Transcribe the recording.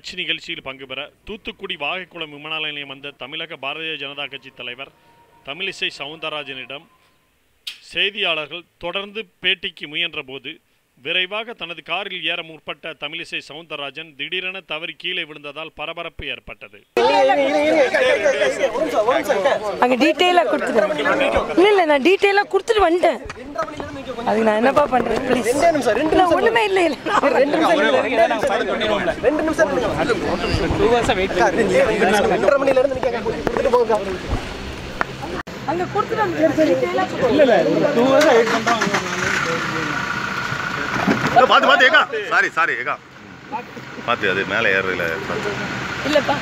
கட்சி நிகழ்ச்சியில் பங்கு பெற தூத்துக்குடி வாகைக்குளம் விமான நிலையம் வந்த தமிழக பாரதிய ஜனதா கட்சி தலைவர் தமிழிசை சவுந்தரராஜனிடம் செய்தியாளர்கள் தொடர்ந்து பேட்டிக்கு முயன்ற போது விரைவாக தனது காரில் ஏற முற்பட்ட தமிழிசை சவுந்தரராஜன் திடீரென தவறி கீழே விழுந்ததால் பரபரப்பு ஏற்பட்டது. அங்க டீடைலா கொடுத்துட்டேன். இல்ல நான் டீடைலா கொடுத்துட்டு வந்துட்டேன். அதுக்கு நான் என்னப்பா பண்றேன் ப்ளீஸ். ஒண்ணுமே இல்ல இல்ல 2 நிமிஷம் 2 வருஷம் வெயிட் பண்ணி 2:30 மணில இருந்து நிக்கங்க கொடுத்துட்டு போங்க. அங்க கொடுத்துட்டேன் டீடைலா இல்ல 2 வருஷம் வெயிட் பண்றோம். பாத்து ஏகா சாரி ஏகா பாத்து அது மேலே ஏறல இல்லப்பா